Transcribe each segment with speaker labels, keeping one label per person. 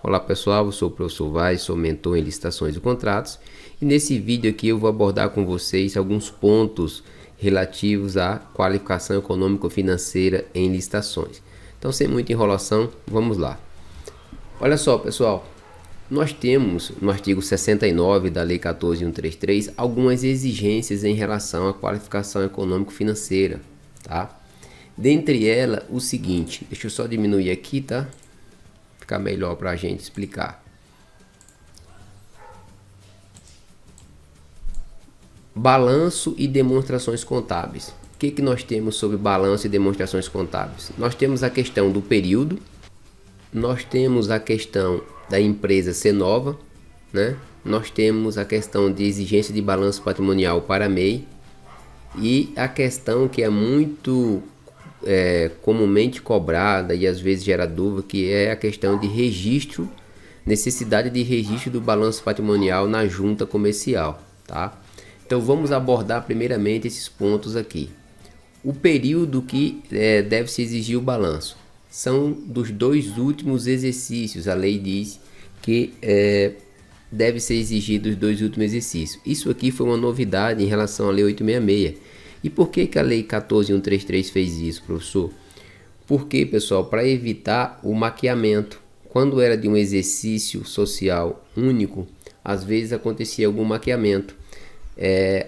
Speaker 1: Olá pessoal, eu sou o professor Vaz, sou mentor em licitações e contratos e nesse vídeo aqui eu vou abordar com vocês alguns pontos relativos à qualificação econômico-financeira em licitações. Então, sem muita enrolação, vamos lá. Olha só pessoal, nós temos no artigo 69 da Lei 14.133 algumas exigências em relação à qualificação econômico-financeira, tá? Dentre elas, o seguinte, deixa eu só diminuir aqui, tá? Ficar melhor para a gente explicar. Balanço e demonstrações contábeis. O que nós temos sobre balanço e demonstrações contábeis? Nós temos a questão do período, nós temos a questão da empresa ser nova, né? Nós temos a questão de exigência de balanço patrimonial para MEI e a questão que é muito comumente cobrada e às vezes gera dúvida, que é a questão de registro, necessidade de registro do balanço patrimonial na junta comercial, tá? Então vamos abordar primeiramente esses pontos aqui. O período que deve se exigir o balanço são dos 2 últimos exercícios. A lei diz que deve ser exigido os 2 últimos exercícios. Isso aqui foi uma novidade em relação à lei 866. E por que a lei 14.133 fez isso, professor? Porque, pessoal, para evitar o maquiamento. Quando era de um exercício social único, às vezes acontecia algum maquiamento.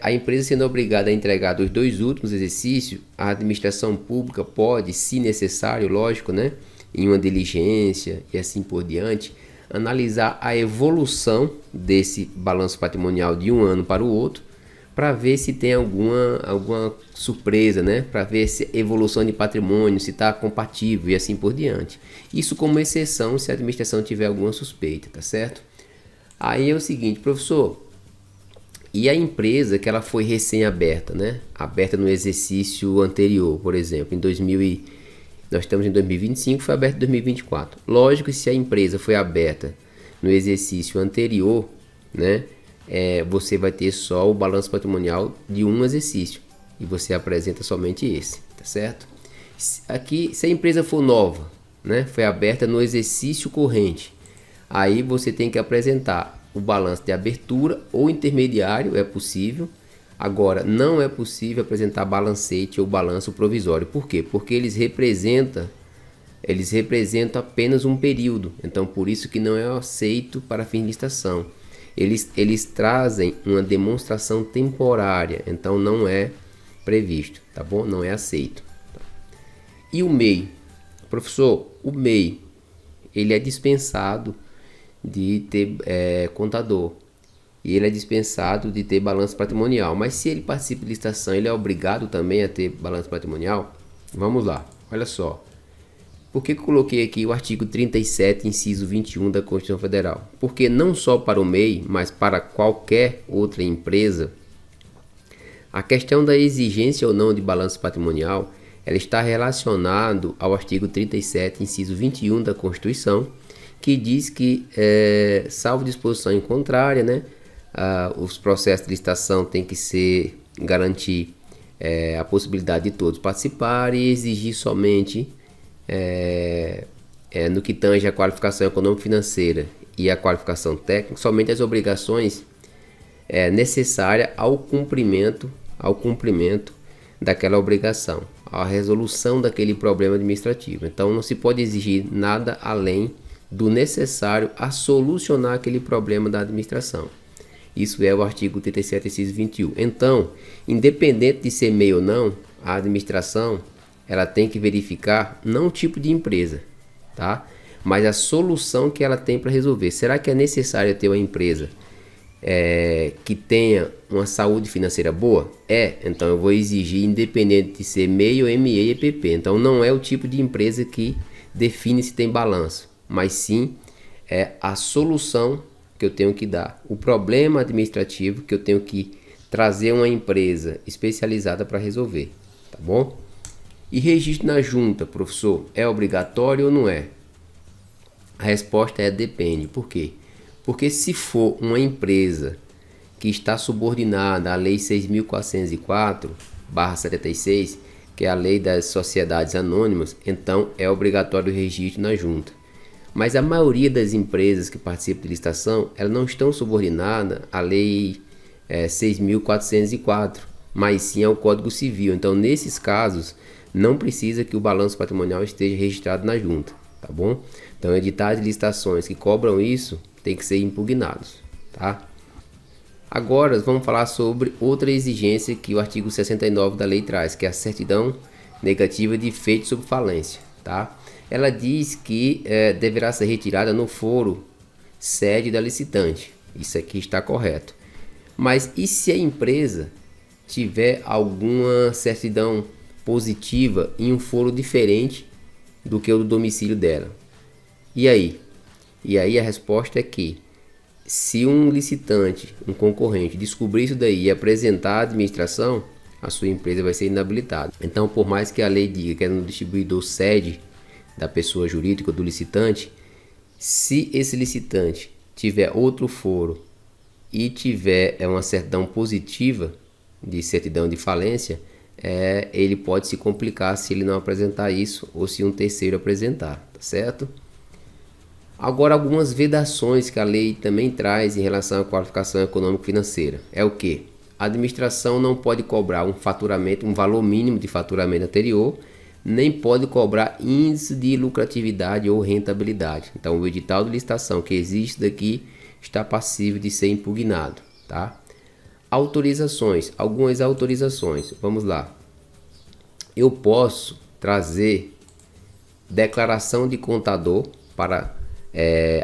Speaker 1: A empresa sendo obrigada a entregar dos 2 últimos exercícios, a administração pública pode, se necessário, lógico, né, em uma diligência e assim por diante, analisar a evolução desse balanço patrimonial de um ano para o outro, para ver se tem alguma surpresa, né? Para ver se evolução de patrimônio, se está compatível e assim por diante. Isso como exceção se a administração tiver alguma suspeita, tá certo? Aí é o seguinte, professor, e a empresa que ela foi recém-aberta, né? Aberta no exercício anterior, por exemplo, nós estamos em 2025, foi aberta em 2024. Lógico que se a empresa foi aberta no exercício anterior, né? Você vai ter só o balanço patrimonial de um exercício e você apresenta somente esse, tá certo? Aqui, se a empresa for nova, né, foi aberta no exercício corrente, aí você tem que apresentar o balanço de abertura ou intermediário, é possível. Agora, não é possível apresentar balancete ou balanço provisório. Por quê? Porque eles representam apenas um período, então por isso que não é aceito para fins de licitação. Eles trazem uma demonstração temporária, então não é previsto, tá bom? Não é aceito. E o MEI? Professor, o MEI, ele é dispensado de ter contador. E ele é dispensado de ter balanço patrimonial. Mas se ele participa de licitação, ele é obrigado também a ter balanço patrimonial? Vamos lá, olha só. Por que eu coloquei aqui o artigo 37, inciso 21 da Constituição Federal? Porque não só para o MEI, mas para qualquer outra empresa, a questão da exigência ou não de balanço patrimonial, ela está relacionado ao artigo 37, inciso 21 da Constituição, que diz que, salvo disposição em contrária, né, os processos de licitação têm que garantir a possibilidade de todos participarem e exigir somente no que tange a qualificação econômico-financeira e a qualificação técnica, somente as obrigações necessárias ao cumprimento daquela obrigação, à resolução daquele problema administrativo. Então não se pode exigir nada além do necessário a solucionar aquele problema da administração. Isso é o artigo 37, inciso 21. Então, independente de ser MEI ou não, a administração ela tem que verificar não o tipo de empresa, tá? Mas a solução que ela tem para resolver. Será que é necessário ter uma empresa que tenha uma saúde financeira boa? Então eu vou exigir independente de ser MEI ou MEI e EPP. Então não é o tipo de empresa que define se tem balanço, mas sim a solução que eu tenho que dar. O problema administrativo que eu tenho que trazer uma empresa especializada para resolver, tá bom? E registro na junta, professor, é obrigatório ou não é? A resposta é depende. Por quê? Porque se for uma empresa que está subordinada à Lei 6.404/76, que é a Lei das Sociedades Anônimas, então é obrigatório o registro na junta. Mas a maioria das empresas que participam de licitação, elas não estão subordinadas à lei 6.404, mas sim ao Código Civil. Então, nesses casos, não precisa que o balanço patrimonial esteja registrado na junta, tá bom? Então, editais de licitações que cobram isso tem que ser impugnados, tá? Agora, vamos falar sobre outra exigência que o artigo 69 da lei traz, que é a certidão negativa de efeito sobre falência, tá? Ela diz que deverá ser retirada no foro sede da licitante. Isso aqui está correto. Mas e se a empresa tiver alguma certidão positiva em um foro diferente do que o do domicílio dela? E aí? E aí a resposta é que se um licitante, um concorrente, descobrir isso daí e apresentar à administração, a sua empresa vai ser inabilitada. Então, por mais que a lei diga que é no distribuidor sede da pessoa jurídica do licitante, se esse licitante tiver outro foro e tiver uma certidão positiva de certidão de falência, ele pode se complicar se ele não apresentar isso ou se um terceiro apresentar, tá certo? Agora, algumas vedações que a lei também traz em relação à qualificação econômico-financeira. É o que? A administração não pode cobrar um valor mínimo de faturamento anterior, nem pode cobrar índice de lucratividade ou rentabilidade. Então, o edital de licitação que existe daqui está passível de ser impugnado, tá? Autorizações, algumas autorizações. Vamos lá. Eu posso trazer declaração de contador para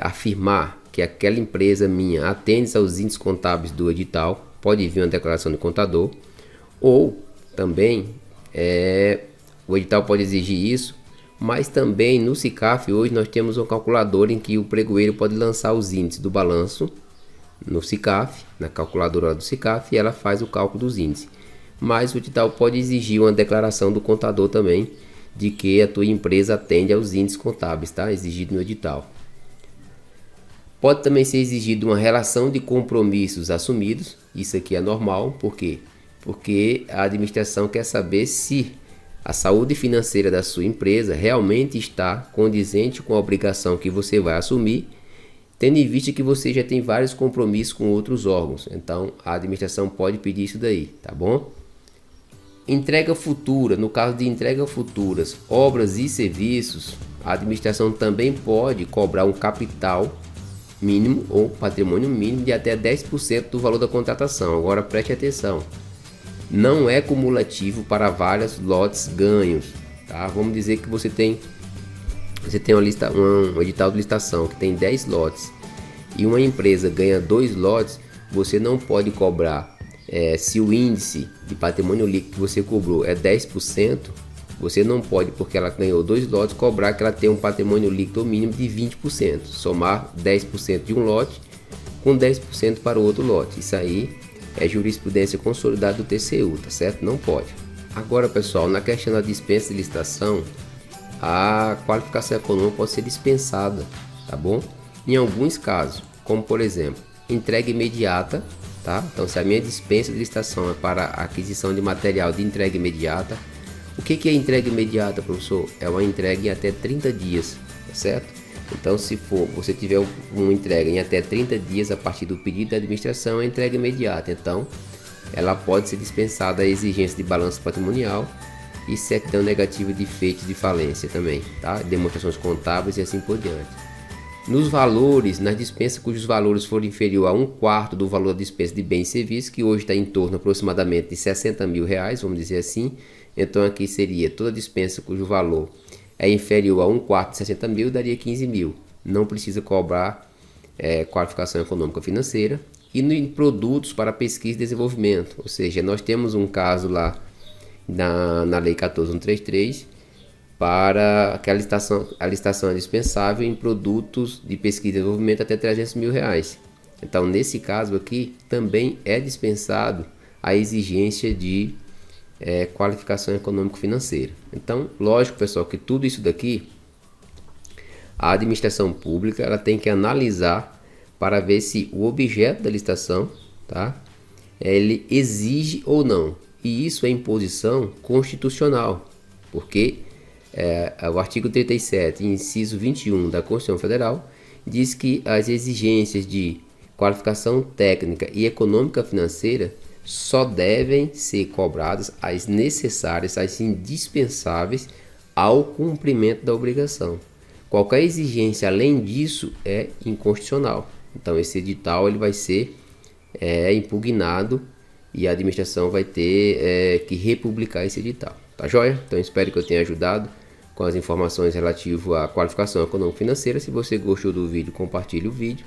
Speaker 1: afirmar que aquela empresa minha atende aos índices contábeis do edital. Pode vir uma declaração de contador, ou também o edital pode exigir isso, mas também no SICAF hoje nós temos um calculador em que o pregoeiro pode lançar os índices do balanço no SICAF, na calculadora do SICAF, e ela faz o cálculo dos índices. Mas o edital pode exigir uma declaração do contador também de que a tua empresa atende aos índices contábeis, tá? Exigido no edital. Pode também ser exigido uma relação de compromissos assumidos. Isso aqui é normal, por quê? Porque a administração quer saber se a saúde financeira da sua empresa realmente está condizente com a obrigação que você vai assumir, tendo em vista que você já tem vários compromissos com outros órgãos. Então, a administração pode pedir isso daí, tá bom? Entrega futura. No caso de entrega futuras, obras e serviços, a administração também pode cobrar um capital mínimo ou patrimônio mínimo de até 10% do valor da contratação. Agora preste atenção, não é cumulativo para vários lotes ganhos, tá? Vamos dizer que você tem um edital de licitação que tem 10 lotes e uma empresa ganha 2 lotes, você não pode cobrar, se o índice de patrimônio líquido que você cobrou é 10%, você não pode, porque ela ganhou 2 lotes, cobrar que ela tem um patrimônio líquido mínimo de 20%. Somar 10% de um lote com 10% para o outro lote. Isso aí é jurisprudência consolidada do TCU, tá certo? Não pode. Agora, pessoal, na questão da dispensa de licitação, a qualificação econômica pode ser dispensada, tá bom? Em alguns casos, como por exemplo, entrega imediata, tá? Então, se a minha dispensa de licitação é para a aquisição de material de entrega imediata, o que é entrega imediata, professor? É uma entrega em até 30 dias, tá certo? Então, se você tiver uma entrega em até 30 dias a partir do pedido da administração, é entrega imediata. Então, ela pode ser dispensada a exigência de balanço patrimonial e certidão negativa de efeito de falência também, tá? Demonstrações contábeis e assim por diante. Nos valores, nas dispensas cujos valores forem inferior a 1/4 do valor da dispensa de bens e serviços, que hoje está em torno aproximadamente de R$60 mil, vamos dizer assim. Então aqui seria toda dispensa cujo valor é inferior a 1/4 de 60 mil, daria 15 mil. Não precisa cobrar qualificação econômica financeira. E em produtos para pesquisa e desenvolvimento, ou seja, nós temos um caso lá na Lei 14.133 para que a licitação é dispensável em produtos de pesquisa e desenvolvimento até R$300 mil. Então, nesse caso aqui, também é dispensado a exigência de qualificação econômico-financeira. Então, lógico, pessoal, que tudo isso daqui, a administração pública ela tem que analisar para ver se o objeto da licitação, tá, ele exige ou não. E isso é imposição constitucional, porque O artigo 37, inciso 21 da Constituição Federal, diz que as exigências de qualificação técnica e econômica financeira só devem ser cobradas as necessárias, as indispensáveis ao cumprimento da obrigação. Qualquer exigência além disso é inconstitucional. Então esse edital ele vai ser impugnado e a administração vai ter que republicar esse edital. Tá joia? Então espero que eu tenha ajudado com as informações relativas à qualificação econômico-financeira. Se você gostou do vídeo, compartilhe o vídeo.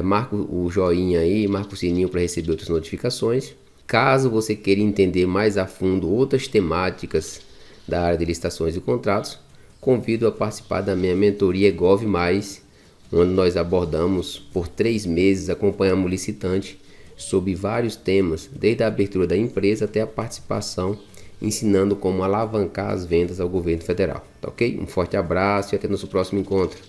Speaker 1: Marca o joinha aí, marca o sininho para receber outras notificações. Caso você queira entender mais a fundo outras temáticas da área de licitações e contratos, convido a participar da minha mentoria Gov+, onde nós abordamos por 3 meses, acompanhamos o licitante sobre vários temas, desde a abertura da empresa até a participação, ensinando como alavancar as vendas ao governo federal. Tá ok? Um forte abraço e até nosso próximo encontro.